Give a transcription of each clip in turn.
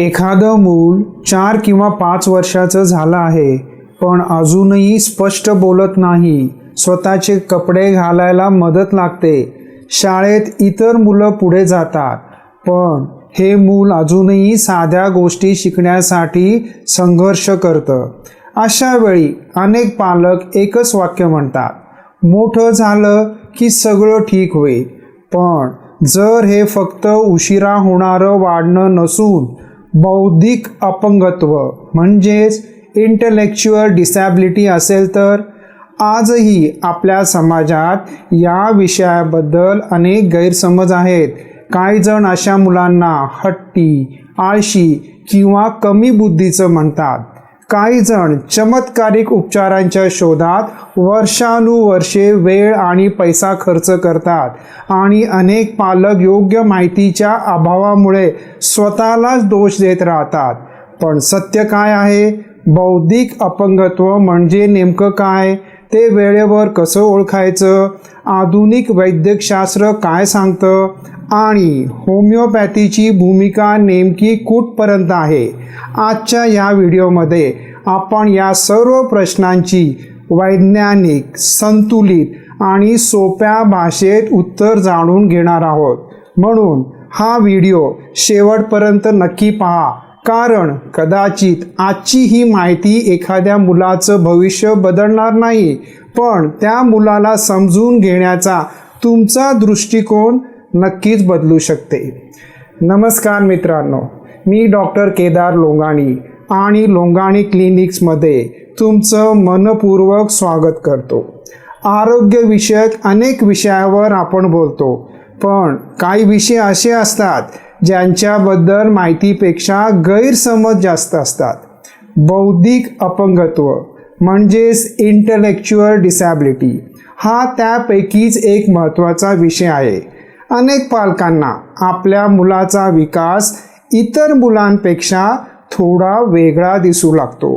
एखादं मूल 4 किंवा 5 वर्षाचं झालं आहे, पण अजूनही स्पष्ट बोलत नाही. स्वतःचे कपडे घालायला मदत लागते. शाळेत इतर मुलं पुढे जातात, पण हे मूल अजूनही साध्या गोष्टी शिकण्यासाठी संघर्ष करतं. अशा वेळी अनेक पालक एकच वाक्य म्हणतात, मोठं झालं की सगळं ठीक होईल. पण जर हे फक्त उशिरा होणारं वाढणं नसून बौद्धिक अपंगत्व म्हणजेच इंटेलेक्च्युअल डिसॅबिलिटी असेल तर आजही आपल्या समाजात या विषयाबद्दल अनेक गैरसमज आहेत. काही जण अशा मुलांना हट्टी, आळशी किंवा कमी बुद्धीचं म्हणतात. काही जण चमत्कारिक उपचारांच्या शोधात वर्षानुवर्षे वेळ आणि पैसा खर्च करतात आणि अनेक पालक योग्य माहितीच्या अभावामुळे स्वतःलाच दोष देत राहतात. पण सत्य काय आहे? बौद्धिक अपंगत्व म्हणजे नेमकं काय? ते वेळेवर कसं ओळखायचं? आधुनिक वैद्यकशास्त्र काय सांगतं? आणि होमिओपॅथीची भूमिका नेमकी कुठपर्यंत आहे? आजच्या या व्हिडिओमध्ये आपण या सर्व प्रश्नांची वैज्ञानिक, संतुलित आणि सोप्या भाषेत उत्तर जाणून घेणार आहोत. म्हणून हा व्हिडिओ शेवटपर्यंत नक्की पहा, कारण कदाचित आजची ही माहिती एखाद्या मुलाचं भविष्य बदलणार नाही, पण त्या मुलाला समजून घेण्याचा तुमचा दृष्टिकोन नक्कीच बदलू शकते. नमस्कार मित्रांनो, मी डॉक्टर केदार लोंगाणी आणि लोंगाणी क्लिनिक्समध्ये तुमचं मनपूर्वक स्वागत करतो. आरोग्यविषयक अनेक विषयावर आपण बोलतो, पण काही विषय असे असतात ज्यांच्याबद्दल माहितीपेक्षा गैरसमज जास्त असतात. बौद्धिक अपंगत्व म्हणजेच इंटेलेक्च्युअल डिसॅबिलिटी हा त्यापैकीच एक महत्त्वाचा विषय आहे. अनेक पालकांना आपल्या मुलाचा विकास इतर मुलांपेक्षा थोडा वेगळा दिसू लागतो.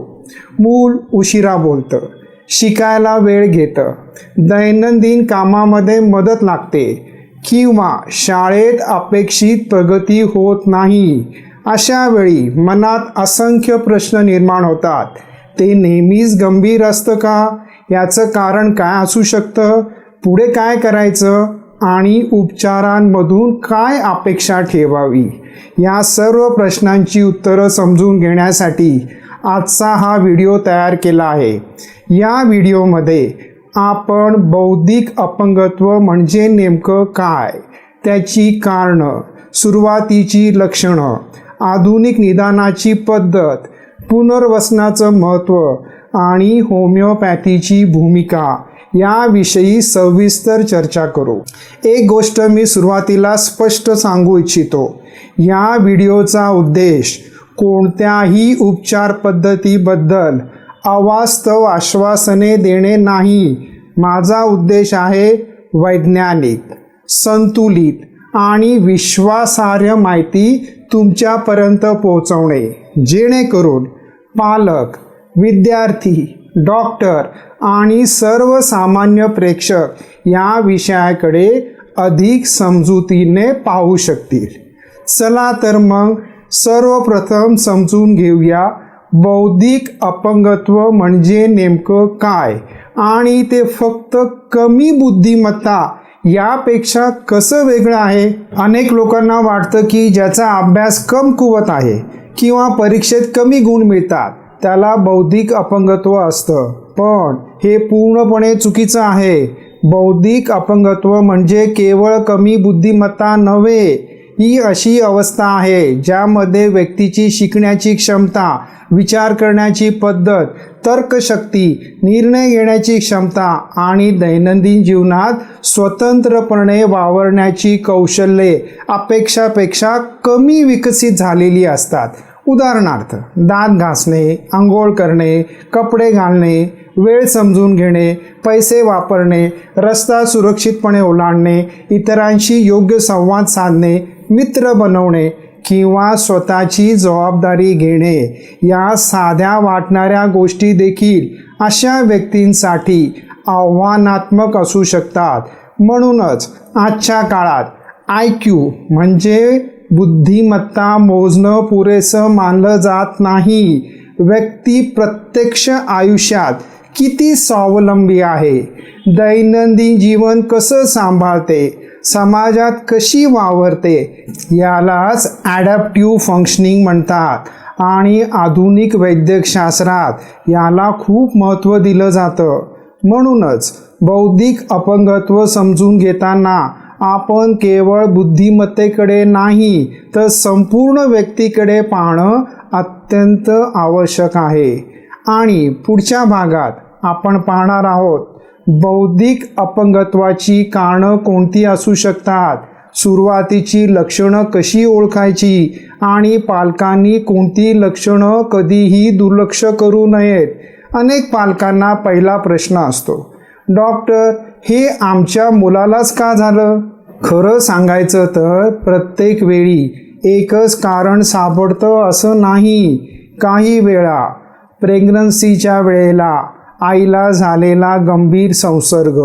मूल उशिरा बोलतं, शिकायला वेळ घेतं, दैनंदिन कामामध्ये मदत लागते किंवा शाळेत अपेक्षित प्रगती होत नाही. अशा वेळी मनात असंख्य प्रश्न निर्माण होतात. ते नेहमीच गंभीर असतं का? याचं कारण काय असू शकतं? पुढे काय करायचं? आणि उपचारांमधून काय अपेक्षा ठेवावी? या सर्व प्रश्नांची उत्तरं समजून घेण्यासाठी आजचा हा व्हिडिओ तयार केला आहे. या व्हिडिओमध्ये आपण बौद्धिक अपंगत्व म्हणजे नेमकं काय, त्याची कारणं, सुरुवातीची लक्षणं, आधुनिक निदानाची पद्धत, पुनर्वसनाचं महत्त्व आणि होमिओपॅथीची भूमिका याविषयी सविस्तर चर्चा करू. एक गोष्ट मी सुरुवातीला स्पष्ट सांगू इच्छितो. या व्हिडिओचा उद्देश कोणत्याही उपचार पद्धतीबद्दल अवास्तव आश्वासने देणे नाही. माझा उद्देश आहे वैज्ञानिक, संतुलित आणि विश्वासार्ह माहिती तुमच्यापर्यंत पोहोचवणे, जेणेकरून पालक, विद्यार्थी, डॉक्टर आणि सर्वसामान्य प्रेक्षक या विषयाकडे अधिक समजुतीने पाहू शकतील. चला तर मग सर्वप्रथम समजून घेऊया बौद्धिक अपंगत्व म्हणजे नेमकं काय आणि ते फक्त कमी बुद्धिमत्ता यापेक्षा कसं वेगळं आहे. अनेक लोकांना वाटतं की ज्याचा अभ्यास कमकुवत आहे किंवा परीक्षेत कमी गुण मिळतात त्याला बौद्धिक अपंगत्व असतं, पण हे पूर्णपणे चुकीचं आहे. बौद्धिक अपंगत्व म्हणजे केवळ कमी बुद्धिमत्ता नव्हे. ही अशी अवस्था आहे ज्यामध्ये व्यक्तीची शिकण्याची क्षमता, विचार करण्याची पद्धत, तर्कशक्ती, निर्णय घेण्याची क्षमता आणि दैनंदिन जीवनात स्वतंत्रपणे वावरण्याची कौशल्ये अपेक्षापेक्षा कमी विकसित झालेली असतात. उदाहरणार्थ, दात घासणे, आंघोळ करणे, कपडे घालणे, वेळ समजून घेणे, पैसे वापरणे, रस्ता सुरक्षितपणे ओलांडणे, इतरांशी योग्य संवाद साधणे, मित्र बनवणे किंवा स्वतःची जबाबदारी घेणे या साध्या वाटणाऱ्या गोष्टी देखील अशा व्यक्तींसाठी आव्हानात्मक असू शकतात. म्हणूनच आजच्या काळात IQ म्हणजे बुद्धिमत्ता मोजणं पुरेसं मानलं जात नाही. व्यक्ती प्रत्यक्ष आयुष्यात किती स्वावलंबी आहे, दैनंदिन जीवन कसं सांभाळते, समाजात कशी वावरते, यालाच ॲडॅप्टिव्ह फंक्शनिंग म्हणतात. आणि आधुनिक वैद्यकशास्त्रात याला खूप महत्त्व दिलं जातं. म्हणूनच बौद्धिक अपंगत्व समजून घेताना आपण केवळ बुद्धिमत्तेकडे नाही तर संपूर्ण व्यक्तीकडे पाहणं अत्यंत आवश्यक आहे. आणि पुढच्या भागात आपण पाहणार आहोत बौद्धिक अपंगत्वाची कारणं कोणती असू शकतात, सुरुवातीची लक्षणं कशी ओळखायची आणि पालकांनी कोणती लक्षणं कधीही दुर्लक्ष करू नयेत. अनेक पालकांना पहिला प्रश्न असतो, डॉक्टर हे आमच्या मुलालाच का झालं? खरं सांगायचं तर प्रत्येक वेळी एकच कारण सापडतं असं नाही. काही वेळा प्रेग्नन्सीच्या वेळेला आईला झालेला गंभीर संसर्ग,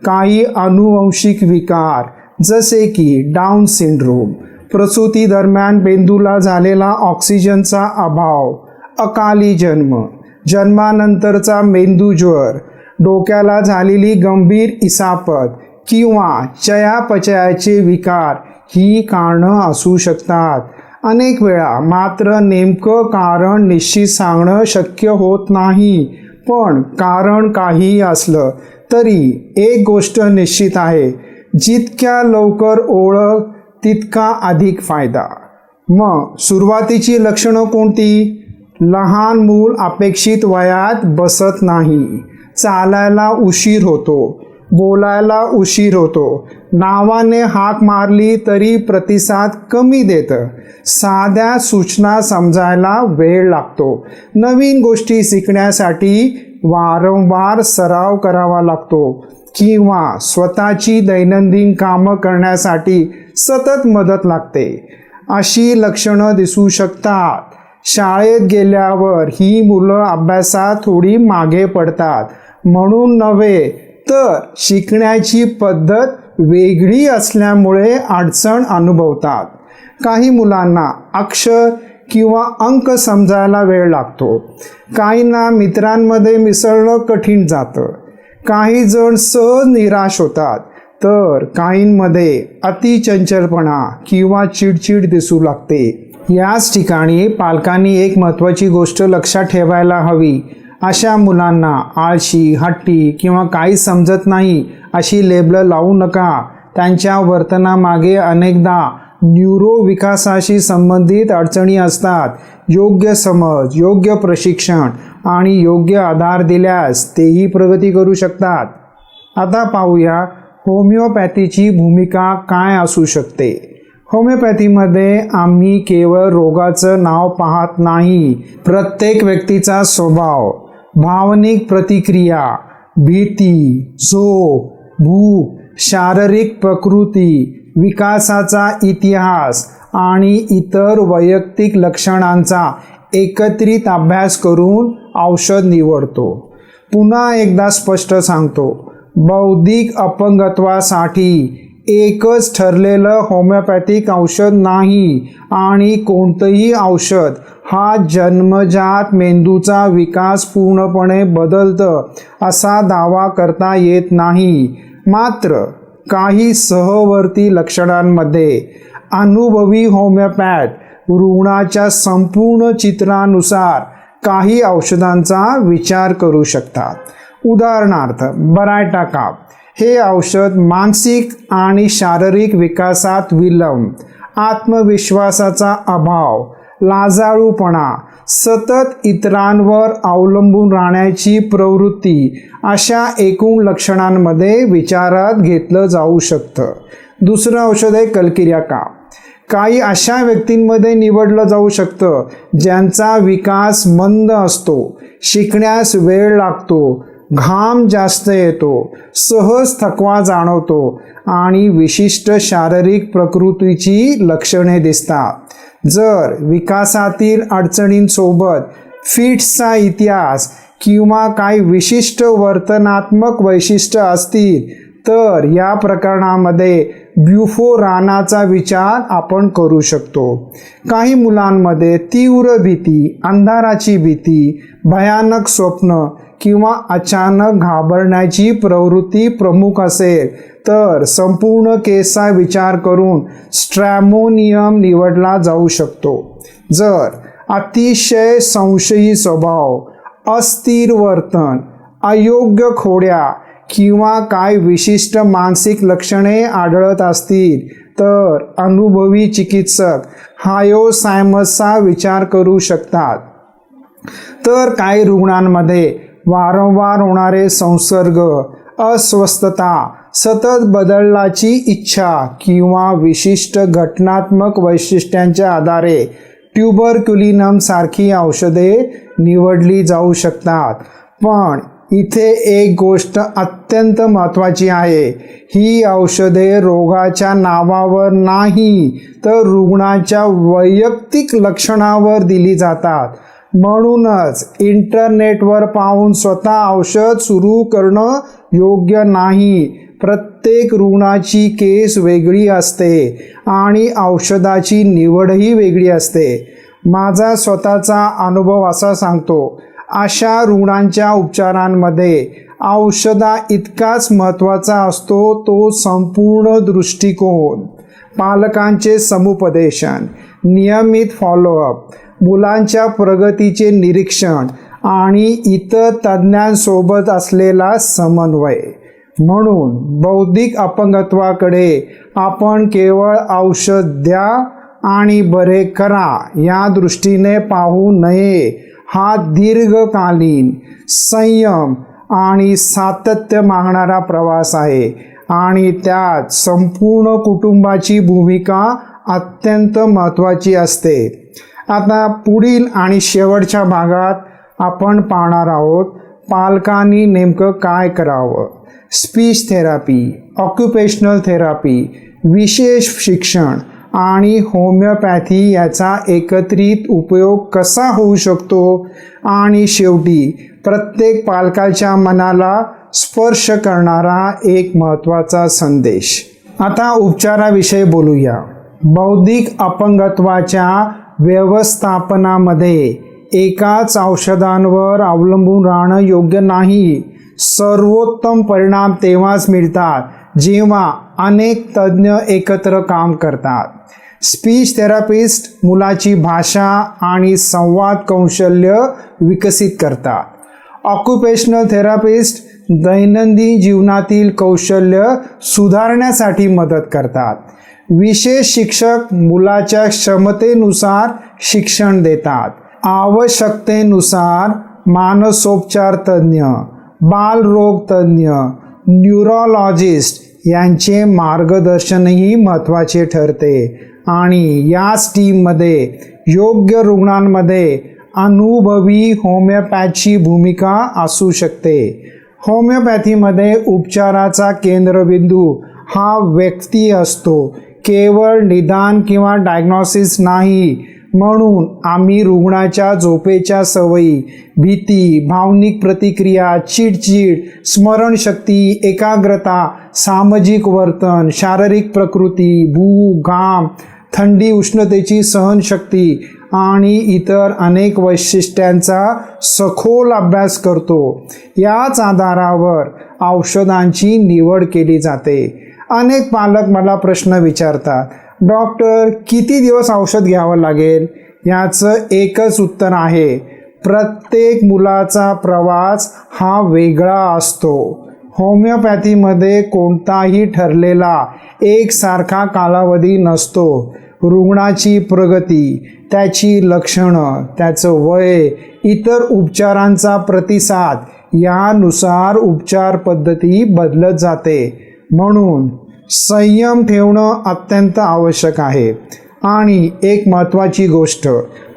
काही अनुवंशिक विकार जसे की डाऊन सिंड्रोम, प्रसूती दरम्यान मेंदूला झालेला ऑक्सिजनचा अभाव, अकाली जन्म, जन्मानंतरचा मेंदूज्वर, डोक्याला झालेली गंभीर इसापत किंवा चयापचयाचे विकार ही कारणं असू शकतात. अनेक वेळा मात्र नेमकं कारण निश्चित सांगणं शक्य होत नाही. पण कारण काहीही असलं तरी एक गोष्ट निश्चित आहे, जितक्या लवकर ओळख तितका अधिक फायदा. मग सुरुवातीची लक्षणं कोणती? लहान मूल अपेक्षित वयात बसत नाही, चालायला उशीर होतो, बोलायला उशीर होतो, नावाने हाक मारली तरी प्रतिसाद कमी देतं, साध्या सूचना समजायला वेळ लागतो, नवीन गोष्टी शिकण्यासाठी वारंवार सराव करावा लागतो किंवा स्वतःची दैनंदिन कामं करण्यासाठी सतत मदत लागते. अशी लक्षणं दिसू शकतात. शाळेत गेल्यावर ही मुलं अभ्यासात थोडी मागे पडतात म्हणून नव्हे, तर शिकण्याची पद्धत वेगळी असल्यामुळे अडचण अनुभवतात. काही मुलांना अक्षर किंवा अंक समजायला वेळ लागतो, काहींना मित्रांमध्ये मिसळणं कठीण जातं, काही जण सहज निराश होतात, तर काहींमध्ये अतिचंचलपणा किंवा चिडचिड दिसू लागते. याच ठिकाणी पालकांनी एक महत्त्वाची गोष्ट लक्षात ठेवायला हवी. अशा मुलांना आळशी, हट्टी किंवा काही समजत नाही अशी लेबलं लावू नका. त्यांच्या वर्तनामागे अनेकदा न्यूरो विकासाशी संबंधित अडचणी असतात. योग्य समज, योग्य प्रशिक्षण आणि योग्य आधार दिल्यास तेही प्रगती करू शकतात. आता पाहूया होमिओपॅथीची भूमिका काय असू शकते. होमिओपॅथीमध्ये आम्ही केवळ रोगाचं नाव पाहत नाही, प्रत्येक व्यक्तीचा स्वभाव, भावनिक प्रतिक्रिया, भीती, झोप, भूक, शारीरिक प्रकृती, विकासाचा इतिहास आणि इतर वैयक्तिक लक्षणांचा एकत्रित अभ्यास करून औषध निवडतो. पुन्हा एकदा स्पष्ट सांगतो, बौद्धिक अपंगत्वासाठी एकच ठरलेलं होमिओपॅथिक औषध नाही आणि कोणतंही औषध हा जन्मजात मेंदूचा विकास पूर्णपणे बदलतं असा दावा करता येत नाही. मात्र काही सहवर्ती लक्षणांमध्ये अनुभवी होमिओपॅथ रुग्णाच्या संपूर्ण चित्रानुसार काही औषधांचा विचार करू शकतात. उदाहरणार्थ बरायटा काप हे औषध मानसिक आणि शारीरिक विकासात विलंब, आत्मविश्वासाचा अभाव, लाजाळूपणा, सतत इतरांवर अवलंबून राहण्याची प्रवृत्ती अशा एकूण लक्षणांमध्ये विचारात घेतलं जाऊ शकतं. दुसरं औषध आहे कलकिरिया काप. काही अशा व्यक्तींमध्ये निवडलं जाऊ शकतं ज्यांचा विकास मंद असतो, शिकण्यास वेळ लागतो, घाम जास्त येतो, सहज थकवा जाणवतो आणि विशिष्ट शारीरिक प्रकृतीची लक्षणे दिसतात. जर विकासातील अडचणींसोबत फिट्सचा इतिहास किंवा काही विशिष्ट वर्तनात्मक वैशिष्ट्य असतील तर या प्रकरणामध्ये ब्युफोरानाचा विचार आपण करू शकतो. काही मुलांमध्ये तीव्र भीती, अंधाराची भीती, भयानक स्वप्न किंवा अचानक घाबरण्याची प्रवृत्ती प्रमुख असेल तर संपूर्ण केसचा विचार करून स्ट्रॅमोनियम निवडला जाऊ शकतो. जर अतिशय संशयी स्वभाव, अस्थिर वर्तन, अयोग्य खोड्या किंवा काय विशिष्ट मानसिक लक्षणे आढळत असतील तर अनुभवी चिकित्सक हायोसायमसचा विचार करू शकतात. तर काही रुग्णांमध्ये वारंवार होणारे संसर्ग, अस्वस्थता, सतत बदलण्याची इच्छा किंवा विशिष्ट घटनात्मक वैशिष्ट्यांच्या आधारे ट्युबरक्युलिनम सारखी औषधे निवडली जाऊ शकतात. पण इथे एक गोष्ट अत्यंत महत्त्वाची आहे. ही औषधे रोगाच्या नावावर नाही तर रुग्णाच्या वैयक्तिक लक्षणावर दिली जातात. म्हणूनच इंटरनेटवर पाहून स्वतः औषध सुरू करणं योग्य नाही. प्रत्येक रुग्णाची केस वेगळी असते आणि औषधाची निवडही वेगळी असते. माझा स्वतःचा अनुभव असा सांगतो, अशा रुग्णांच्या उपचारांमध्ये औषधा इतकाच महत्त्वाचा असतो तो संपूर्ण दृष्टिकोन. पालकांचे समुपदेशन, नियमित फॉलोअप, मुलांच्या प्रगतीचे निरीक्षण आणि इतर तज्ज्ञांसोबत असलेला समन्वय. म्हणून बौद्धिक अपंगत्वाकडे आपण केवळ औषध द्या आणि बरे करा या दृष्टीने पाहू नये. हा दीर्घकालीन, संयम आणि सातत्य मागणारा प्रवास आहे आणि त्यात संपूर्ण कुटुंबाची भूमिका अत्यंत महत्त्वाची असते. आता पुढील आणि शेवटच्या भागात आपण पाहणार आहोत पालकांनी नेमकं काय करावं. स्पीच थेरपी, ऑक्युपेशनल थेरपी, विशेष शिक्षण आणि होमिओपॅथी याचा एकत्रित उपयोग कसा होऊ शकतो आणि शेवटी प्रत्येक पालकाच्या मनाला स्पर्श करणारा एक महत्त्वाचा संदेश. आता उपचाराविषयी बोलूया. बौद्धिक अपंगत्वाच्या व्यवस्थापनामध्ये एकाच औषधांवर अवलंबून राहणं योग्य नाही. सर्वोत्तम परिणाम तेव्हाच मिळतात जेव्हा अनेक तज्ज्ञ एकत्र काम करतात. स्पीच थेरपिस्ट मुलाची भाषा आणि संवाद कौशल्य विकसित करतात. ऑक्युपेशनल थेरपिस्ट दैनंदिन जीवनातील कौशल्य सुधारण्यासाठी मदत करतात. विशेष शिक्षक मुलाच्या क्षमतेनुसार शिक्षण देतात. आवश्यकतेनुसार मानसोपचार तज्ज्ञ, बालरोग तज्ज्ञ, न्यूरोलॉजिस्ट यांचे मार्गदर्शनही महत्त्वाचे ठरते आणि याच टीममध्ये योग्य रुग्णांमध्ये अनुभवी होमिओपॅथची भूमिका असू शकते. होमिओपॅथीमध्ये उपचाराचा केंद्रबिंदू हा व्यक्ती असतो, केवळ निदान किंवा डायग्नॉसिस नाही. म्हणून आम्ही रुग्णाच्या झोपेच्या सवयी, भीती, भावनिक प्रतिक्रिया, चिडचिड, स्मरणशक्ती, एकाग्रता, सामाजिक वर्तन, शारीरिक प्रकृती, भूक, घाम, थंडी, उष्णतेची सहनशक्ती आणि इतर अनेक वैशिष्ट्यांचा सखोल अभ्यास करतो. याच आधारावर औषधांची निवड केली जाते. अनेक पालक मला प्रश्न विचारतात, डॉक्टर किती दिवस औषध घ्यावं लागेल? याचं एकच उत्तर आहे, प्रत्येक मुलाचा प्रवास हा वेगळा असतो. होमिओपॅथीमध्ये कोणताही ठरलेला एकसारखा कालावधी नसतो. रुग्णाची प्रगती, त्याची लक्षणं, त्याचं वय, इतर उपचारांचा प्रतिसाद यानुसार उपचार पद्धती बदलत जाते. म्हणून संयम ठेवणं अत्यंत आवश्यक आहे. आणि एक महत्त्वाची गोष्ट,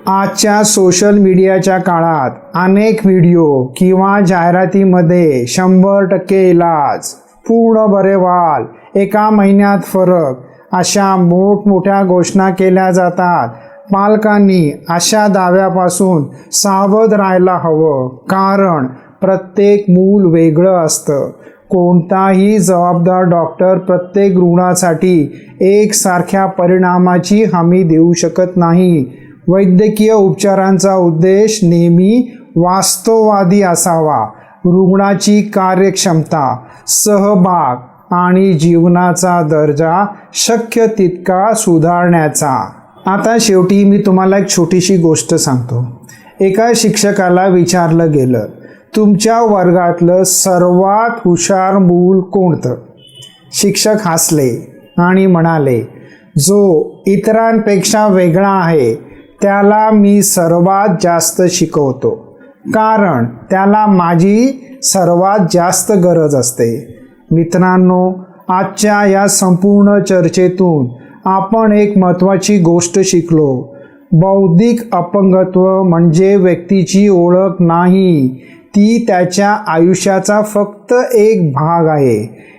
आजच्या सोशल मीडियाच्या काळात अनेक व्हिडिओ किंवा जाहिरातीमध्ये 100% इलाज, पूर्ण बरे व्हाल, 1 महिन्यात फरक अशा मोठमोठ्या घोषणा केल्या जातात. पालकांनी अशा दाव्यापासून सावध राहायला हवं, कारण प्रत्येक मूल वेगळं असतं. कोणताही जबाबदार डॉक्टर प्रत्येक रुग्णासाठी एकसारख्या परिणामाची हमी देऊ शकत नाही. वैद्यकीय उपचारांचा उद्देश नेहमी वास्तववादी असावा. रुग्णाची कार्यक्षमता, सहभाग आणि जीवनाचा दर्जा शक्य तितका सुधारण्याचा. आता शेवटी मी तुम्हाला एक छोटीशी गोष्ट सांगतो. एका शिक्षकाला विचारलं गेलं, तुमच्या वर्गातलं सर्वात हुशार मूल कोणतं? शिक्षक हसले आणि म्हणाले, जो इतरांपेक्षा वेगळा आहे त्याला मी सर्वात जास्त शिकवतो, कारण त्याला माझी सर्वात जास्त गरज असते. मित्रांनो, आजच्या या संपूर्ण चर्चेतून आपण एक महत्त्वाची गोष्ट शिकलो. बौद्धिक अपंगत्व म्हणजे व्यक्तीची ओळख नाही, ती त्याच्या आयुष्याचा फक्त एक भाग आहे.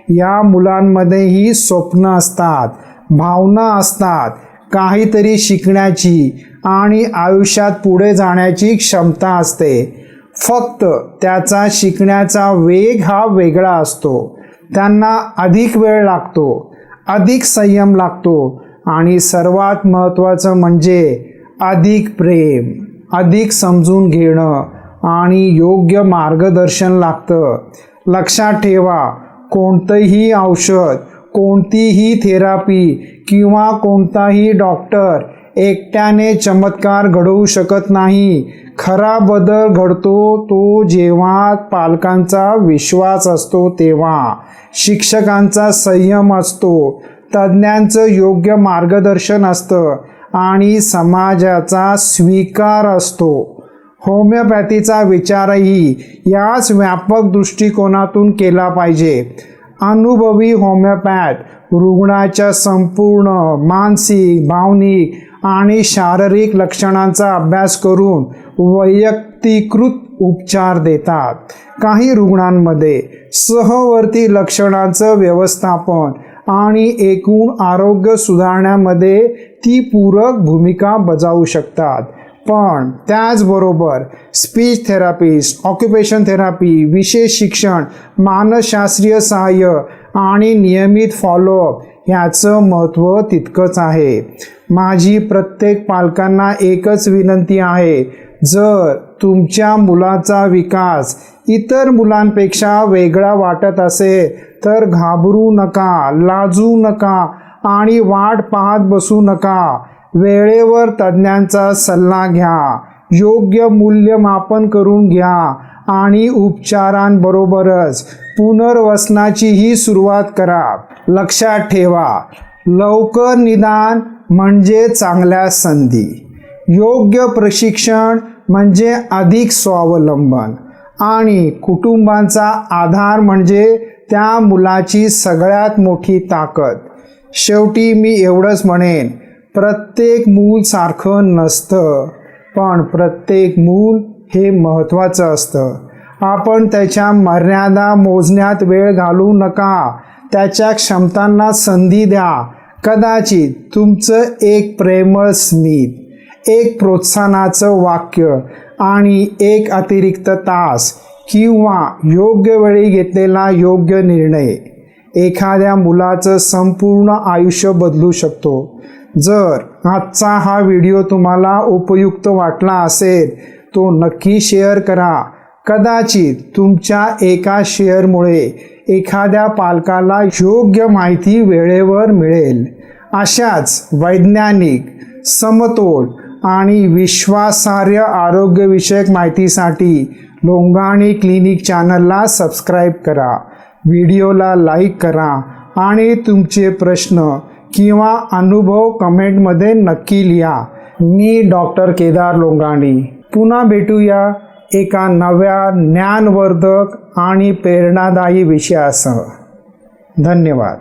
या मुलांमध्येही स्वप्न असतात, भावना असतात, काहीतरी शिकण्याची आणि आयुष्यात पुढे जाण्याची क्षमता असते. फक्त त्याचा शिकण्याचा वेग हा वेगळा असतो. त्यांना अधिक वेळ लागतो, अधिक संयम लागतो आणि सर्वात महत्त्वाचं म्हणजे अधिक प्रेम, अधिक समजून घेणं आणि योग्य मार्गदर्शन लागतं. लक्षात ठेवा, कोणतंही औषध, कोणतीही थेरपी किंवा कोणताही डॉक्टर एकट्याने चमत्कार घडवू शकत नाही. खरा बदल घडतो तो जेव्हा पालकांचा विश्वास असतो, तेव्हा शिक्षकांचा संयम असतो, तज्ज्ञांचं योग्य मार्गदर्शन असतं आणि समाजाचा स्वीकार असतो. होमिओपॅथीचा विचारही याच व्यापक दृष्टिकोनातून केला पाहिजे. अनुभवी होमिओपॅथ रुग्णाच्या संपूर्ण मानसिक, भावनिक आणि शारीरिक लक्षणांचा अभ्यास करून वैयक्तिकृत उपचार देतात. काही रुग्णांमध्ये सहवर्ती लक्षणांचं व्यवस्थापन आणि एकूण आरोग्य सुधारण्यामध्ये ती पूरक भूमिका बजावू शकतात. पण त्याचबरोबर स्पीच थेरपिस्ट, ऑक्युपेशन थेरपी, विशेष शिक्षण, मानसशास्त्रीय सहाय्य आणि नियमित फॉलोअप ह्याचं महत्त्व तितकंच आहे. माझी प्रत्येक पालकांना एकच विनंती आहे, जर तुमच्या मुलाचा विकास इतर मुलांपेक्षा वेगळा वाटत असेल तर घाबरू नका, लाजू नका आणि वाट पाहत बसू नका. वेळेवर तज्ज्ञांचा सल्ला घ्या, योग्य मूल्यमापन करून घ्या आणि उपचारांबरोबरच पुनर्वसनाचीही सुरुवात करा. लक्षात ठेवा, लवकर निदान म्हणजे चांगल्या संधी, योग्य प्रशिक्षण म्हणजे अधिक स्वावलंबन आणि कुटुंबांचा आधार म्हणजे त्या मुलाची सगळ्यात मोठी ताकद. शेवटी मी एवढंच म्हणेन, प्रत्येक मूल सारखं नसतं, पण प्रत्येक मूल हे महत्त्वाचं असतं. आपण त्याच्या मर्यादा मोजण्यात वेळ घालवू नका, त्याच्या क्षमतांना संधी द्या. कदाचित तुमचं एक प्रेमळ स्मित, एक प्रोत्साहनाचं वाक्य आणि एक अतिरिक्त तास किंवा योग्य वेळी घेतलेला योग्य निर्णय एखाद्या मुलाचं संपूर्ण आयुष्य बदलू शकतो. जर आजचा हा व्हिडिओ तुम्हाला उपयुक्त वाटला असेल तो नक्की शेअर करा. कदाचित तुमच्या एका शेअरमुळे एखाद्या पालकाला योग्य माहिती वेळेवर मिळेल. अशाच वैज्ञानिक, समतोल आणि विश्वासार्ह आरोग्यविषयक माहितीसाठी लोंघाणी क्लिनिक चॅनलला सबस्क्राईब करा, व्हिडिओला लाईक करा आणि तुमचे प्रश्न किंवा अनुभव कमेंटमध्ये नक्की लिहा. मी डॉक्टर केदार लोंघाणी. पुन्हा भेटूया एका नव्या ज्ञानवर्धक आणि प्रेरणादायी विषयासह. धन्यवाद.